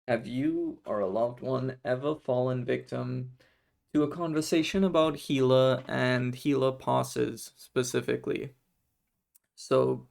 Have you or a loved one ever fallen victim to a conversation about healer and healer passes specifically? So,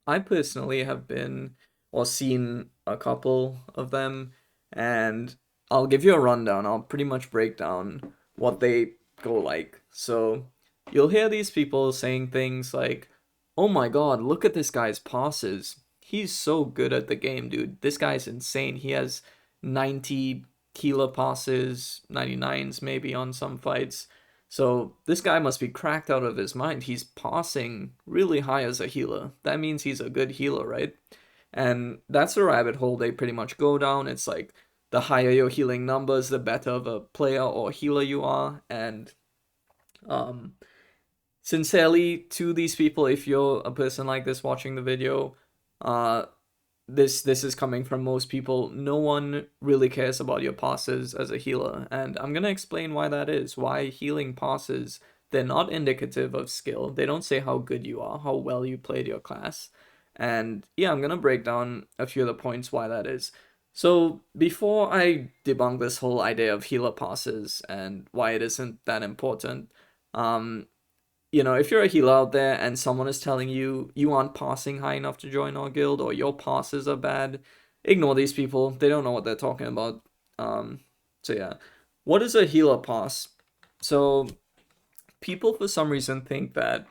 I personally have been or seen a couple of them, and I'll give you a rundown. I'll pretty much break down what they go like. So, you'll hear these people saying things like, "Oh my god, look at this guy's passes. He's so good at the game, dude. This guy's insane. He has 90 healer passes, 99s maybe on some fights. So this guy must be cracked out of his mind. He's passing really high as a healer. That means he's a good healer, right?" And that's a rabbit hole they pretty much go down. It's like the higher your healing numbers, the better of a player or healer you are. And um, sincerely to these people, if you're a person like this watching the video, uh, this is coming from most people. No one really cares about your passes as a healer, and I'm gonna explain why that is. Why healing passes, they're not indicative of skill. They don't say how good you are, how well you played your class. And yeah, I'm gonna break down a few of the points why that is. So before I debunk this whole idea of healer passes and why it isn't that important, um, if you're a healer out there and someone is telling you you aren't passing high enough to join our guild or your passes are bad, ignore these people. They don't know what they're talking about. So yeah, what is a healer pass? So people for some reason think that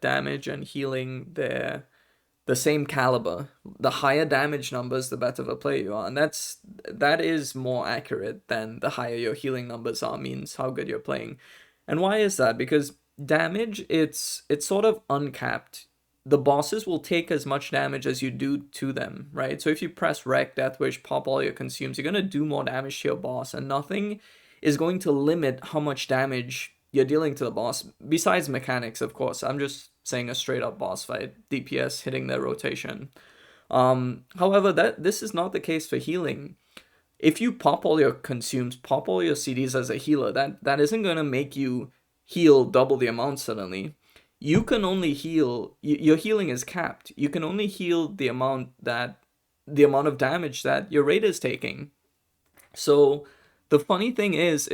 damage and healing they're the same caliber. The higher damage numbers, the better of a player you are, and that is more accurate than the higher your healing numbers are means how good you're playing. And why is that? Because damage, it's sort of uncapped. The bosses will take as much damage as you do to them, right? So if you press Wreck, Death Wish, pop all your consumes, you're gonna do more damage to your boss, and nothing is going to limit how much damage you're dealing to the boss, besides mechanics, of course. I'm just saying a straight up boss fight, DPS hitting their rotation. However, that this is not the case for healing. If you pop all your consumes, pop all your CDs as a healer, that isn't gonna make you heal double the amount suddenly. You can only heal. Your healing is capped. You can only heal the amount of damage that your raid is taking. So the funny thing is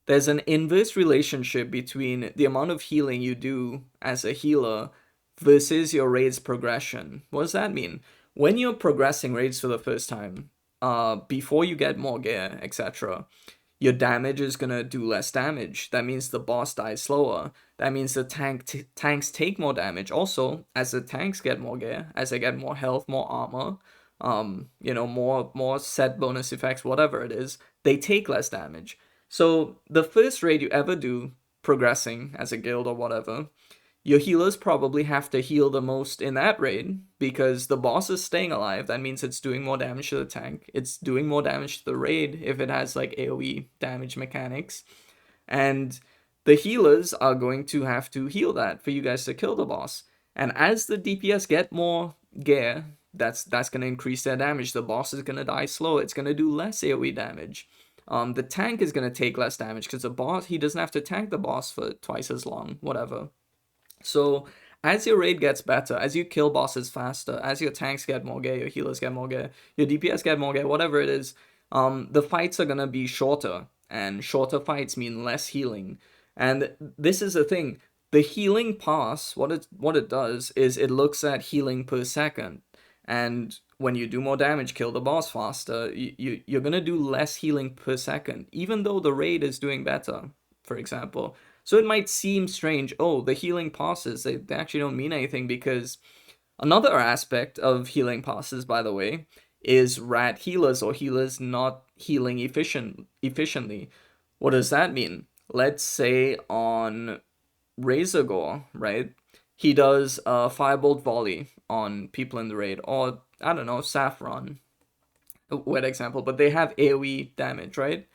there's an inverse relationship between the amount of healing you do as a healer versus your raid's progression. What does that mean? When you're progressing raids for the first time, before you get more gear, etc., your damage is gonna do less damage. That means the boss dies slower. That means the tanks take more damage. Also, as the tanks get more gear, as they get more health, more armor, more set bonus effects, whatever it is, they take less damage. So the first raid you ever do, progressing as a guild or whatever, your healers probably have to heal the most in that raid because the boss is staying alive. That means it's doing more damage to the tank. It's doing more damage to the raid if it has like AoE damage mechanics. And the healers are going to have to heal that for you guys to kill the boss. And as the DPS get more gear, that's going to increase their damage. The boss is going to die slow. It's going to do less AoE damage. The tank is going to take less damage because the boss, he doesn't have to tank the boss for twice as long, whatever. So as your raid gets better, as you kill bosses faster, as your tanks get more gear, your healers get more gear, your DPS get more gear, whatever it is, the fights are gonna be shorter, and shorter fights mean less healing. And this is the thing: the healing pass, what it does is it looks at healing per second, and when you do more damage, kill the boss faster, you're gonna do less healing per second, even though the raid is doing better, for example. So it might seem strange, oh, the healing passes, they actually don't mean anything because another aspect of healing passes, by the way, is rat healers or healers not healing efficiently. What does that mean? Let's say on Razorgore, right? He does a firebolt volley on people in the raid, or I don't know, Saffron, a wet example, but they have AoE damage, right?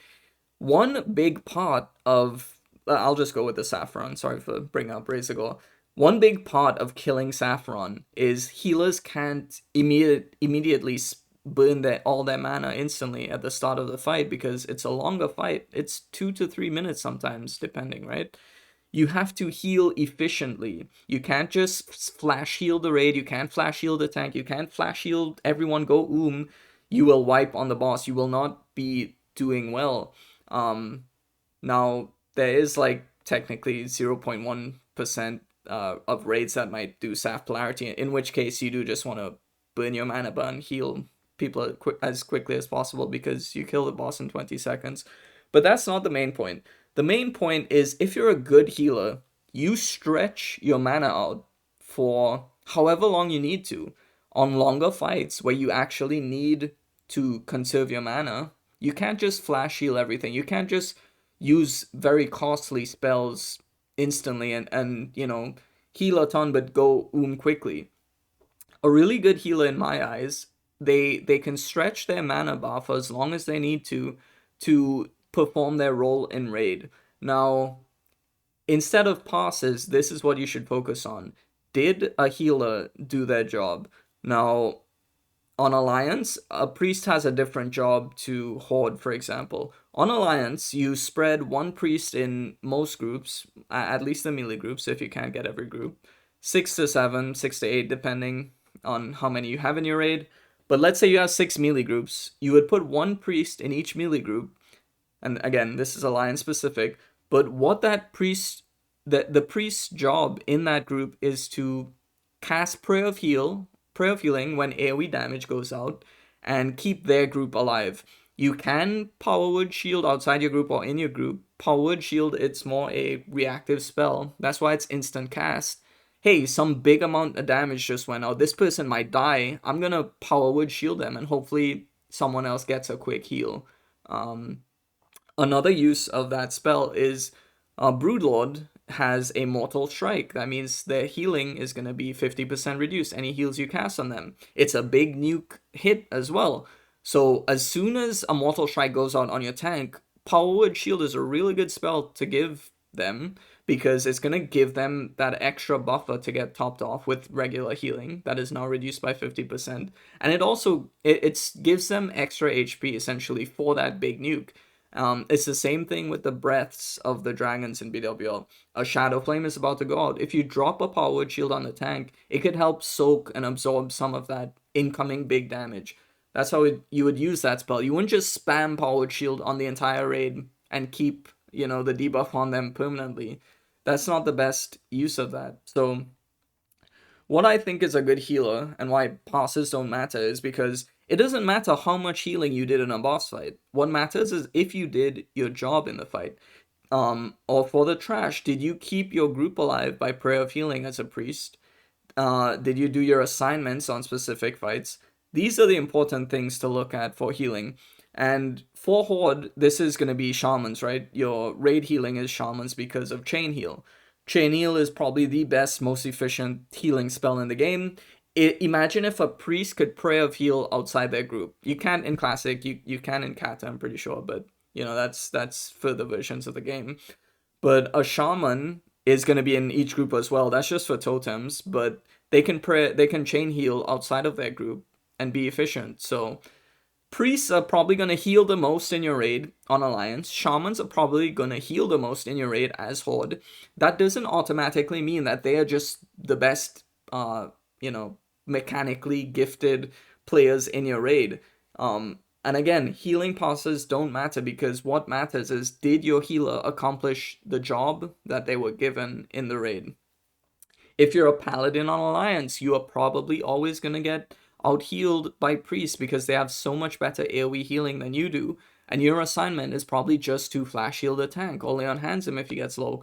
One big part of I'll just go with the Saffron. Sorry for bringing up Razorgore. One big part of killing Saffron is healers can't immediately burn all their mana instantly at the start of the fight because it's a longer fight. It's 2 to 3 minutes sometimes, depending, right? You have to heal efficiently. You can't just flash heal the raid. You can't flash heal the tank. You can't flash heal everyone. Go you will wipe on the boss. You will not be doing well. Now there is like technically 0.1% of raids that might do Saf Polarity, in which case you do just want to burn your mana burn, heal people as quickly as possible because you kill the boss in 20 seconds. But that's not the main point. The main point is if you're a good healer, you stretch your mana out for however long you need to. On longer fights where you actually need to conserve your mana, you can't just flash heal everything. You can't just use very costly spells instantly and heal a ton but go quickly. A really good healer in my eyes, they can stretch their mana bar for as long as they need to perform their role in raid. Now, instead of passes, this is what you should focus on. Did a healer do their job? Now, on Alliance, a priest has a different job to Horde, for example. On Alliance, you spread one priest in most groups, at least the melee groups, if you can't get every group. 6 to 7, 6 to 8, depending on how many you have in your raid. But let's say you have 6 melee groups. You would put one priest in each melee group. And again, this is Alliance specific. But what that priest, the priest's job in that group is to cast Prayer of Healing when AoE damage goes out, and keep their group alive. You can Power Word Shield outside your group or in your group. Power Word Shield, it's more a reactive spell. That's why it's instant cast. Hey, some big amount of damage just went out. This person might die. I'm gonna Power Word Shield them, and hopefully someone else gets a quick heal. Another use of that spell is Broodlord has a Mortal Strike. That means their healing is going to be 50% reduced, any heals you cast on them. It's a big nuke hit as well. So as soon as a Mortal Strike goes out on your tank, Power Word Shield is a really good spell to give them because it's going to give them that extra buffer to get topped off with regular healing that is now reduced by 50%. And it also it gives them extra HP essentially for that big nuke. It's the same thing with the breaths of the dragons in BWL. A Shadow Flame is about to go out. If you drop a Power Word Shield on the tank, it could help soak and absorb some of that incoming big damage. That's how you would use that spell. You wouldn't just spam Power Word Shield on the entire raid and keep, the debuff on them permanently. That's not the best use of that. So what I think is a good healer and why passes don't matter is because it doesn't matter how much healing you did in a boss fight. What matters is if you did your job in the fight. Or for the trash, did you keep your group alive by Prayer of Healing as a priest? Did you do your assignments on specific fights? These are the important things to look at for healing. And for Horde, this is going to be shamans, right? Your raid healing is shamans because of Chain Heal. Chain Heal is probably the best, most efficient healing spell in the game. Imagine if a priest could pray of heal outside their group. You can't in Classic, you can in Kata, I'm pretty sure, but that's further versions of the game. But a shaman is going to be in each group as well. That's just for totems, but they can chain heal outside of their group and be efficient. So priests are probably going to heal the most in your raid on Alliance. Shamans are probably going to heal the most in your raid as Horde. That doesn't automatically mean that they are just the best, mechanically gifted players in your raid. And again, healing passes don't matter because what matters is did your healer accomplish the job that they were given in the raid? If you're a paladin on Alliance, you are probably always going to get out-healed by priests because they have so much better AoE healing than you do, and your assignment is probably just to flash heal the tank, only on hands him if he gets low.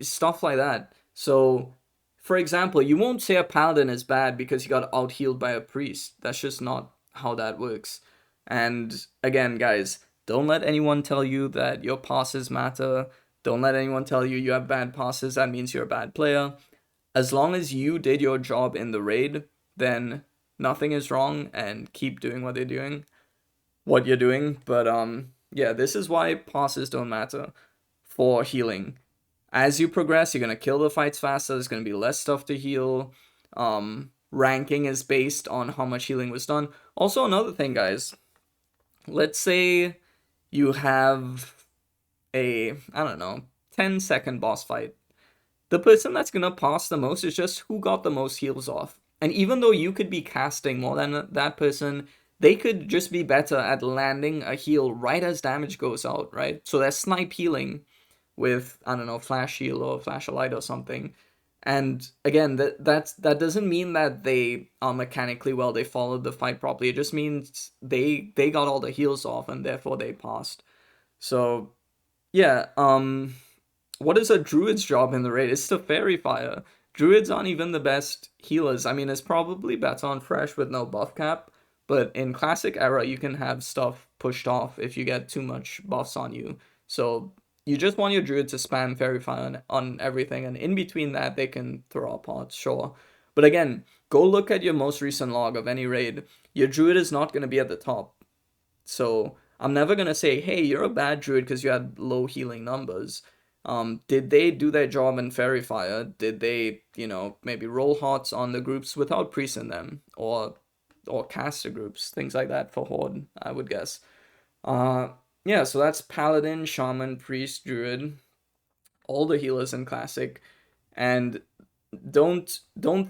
Stuff like that. So, for example, you won't say a paladin is bad because he got out-healed by a priest. That's just not how that works. And again, guys, don't let anyone tell you that your passes matter. Don't let anyone tell you you have bad passes. That means you're a bad player. As long as you did your job in the raid, then nothing is wrong, and keep doing what you're doing. But yeah, this is why passes don't matter for healing. As you progress, you're gonna kill the fights faster. There's gonna be less stuff to heal. Ranking is based on how much healing was done. Also, another thing, guys. Let's say you have a, I don't know, 10-second boss fight. The person that's gonna pass the most is just who got the most heals off. And even though you could be casting more than that person, they could just be better at landing a heal right as damage goes out, right? So they're snipe healing with, I don't know, flash heal or flash a light or something. And again, that doesn't mean that they are mechanically well, they followed the fight properly. It just means they got all the heals off and therefore they passed. So yeah, what is a druid's job in the raid? It's to fairy fire. Druids aren't even the best healers. I mean, it's probably better on fresh with no buff cap, but in classic era, you can have stuff pushed off if you get too much buffs on you. So you just want your druid to spam fairy fire on everything, and in between that, they can throw out pots, sure. But again, go look at your most recent log of any raid. Your druid is not going to be at the top. So I'm never gonna say, hey, you're a bad druid because you had low healing numbers. Did they do their job in Fairy Fire? Did they, maybe roll hots on the groups without priest in them, or caster groups, things like that for Horde, I would guess. Uh, yeah, so that's Paladin, Shaman, Priest, Druid, all the healers in Classic, and don't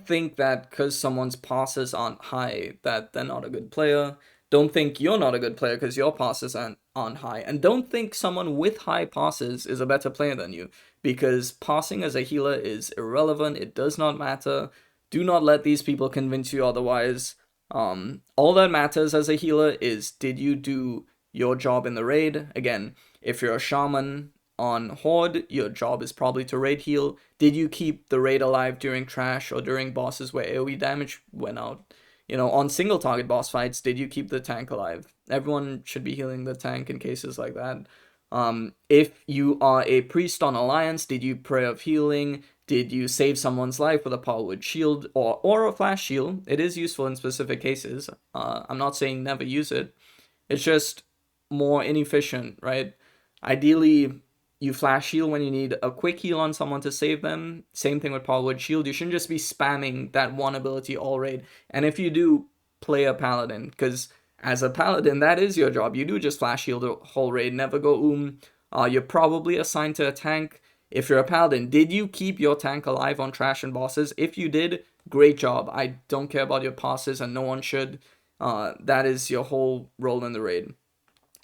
think that because someone's passes aren't high that they're not a good player. Don't think you're not a good player because your passes aren't high, and don't think someone with high passes is a better player than you, because passing as a healer is irrelevant. It does not matter. Do not let these people convince you otherwise. All that matters as a healer is, did you do your job in the raid? Again, if you're a shaman on Horde, your job is probably to raid heal. Did you keep the raid alive during trash or during bosses where AoE damage went out? On single target boss fights, did you keep the tank alive? Everyone should be healing the tank in cases like that. If you are a priest on Alliance, did you pray of healing? Did you save someone's life with a powerwood shield or a flash shield? It is useful in specific cases. I'm not saying never use it. It's just more inefficient, right? Ideally, you flash heal when you need a quick heal on someone to save them. Same thing with Powerwood Shield. You shouldn't just be spamming that one ability all raid. And if you do, play a Paladin, because as a Paladin, that is your job. You do just flash heal the whole raid, never go. You're probably assigned to a tank. If you're a Paladin, did you keep your tank alive on trash and bosses? If you did, great job. I don't care about your passes, and no one should. That is your whole role in the raid.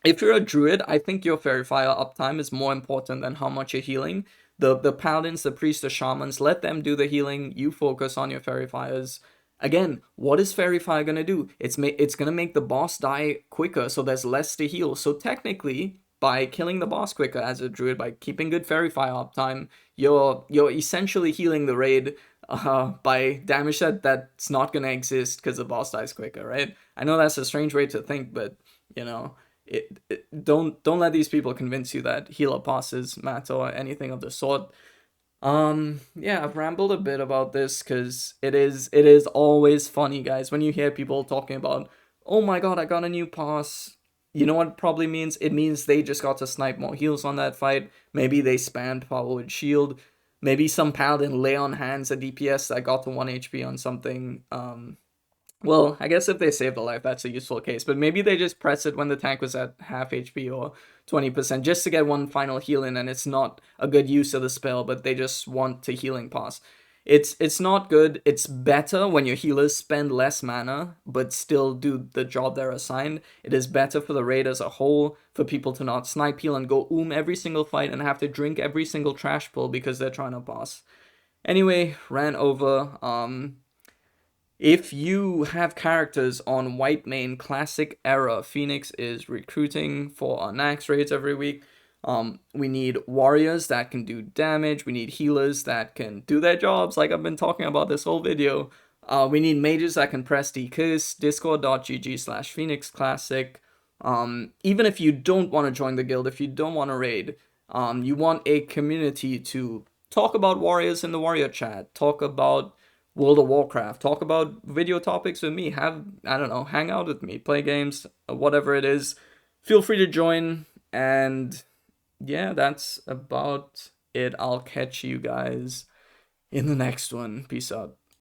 If you're a druid, I think your fairy fire uptime is more important than how much you're healing. The paladins, the priests, the shamans, let them do the healing. You focus on your fairy fires. Again, what is fairy fire gonna do? It's gonna make the boss die quicker, so there's less to heal. So technically, by killing the boss quicker as a druid, by keeping good fairy fire uptime, you're essentially healing the raid by damage that's not gonna exist because the boss dies quicker, right? I know that's a strange way to think, but you know don't let these people convince you that healer passes matter or anything of the sort. Yeah, I've rambled a bit about this because it is always funny, guys, when you hear people talking about, oh my god, I got a new pass. You know what it probably means? It means they just got to snipe more heals on that fight. Maybe they spammed powerwood shield. Maybe some paladin lay on hands a DPS that got to 1 HP on something. Well, I guess if they saved a life, that's a useful case. But maybe they just press it when the tank was at half HP or 20% just to get one final heal in, and it's not a good use of the spell, but they just want to healing pass. It's not good. It's better when your healers spend less mana, but still do the job they're assigned. It is better for the raid as a whole, for people to not snipe heal and go every single fight and have to drink every single trash pull because they're trying to pass. Anyway, ran over. If you have characters on White Main Classic Era, Phoenix is recruiting for our Nax raids every week. We need warriors that can do damage. We need healers that can do their jobs, like I've been talking about this whole video. We need mages that can press DKs, discord.gg/Phoenix Classic. Even if you don't want to join the guild, if you don't want to raid, you want a community to talk about warriors in the warrior chat, talk about World of Warcraft, talk about video topics with me, I don't know, hang out with me, play games, whatever it is. Feel free to join, and yeah, that's about it. I'll catch you guys in the next one. Peace out.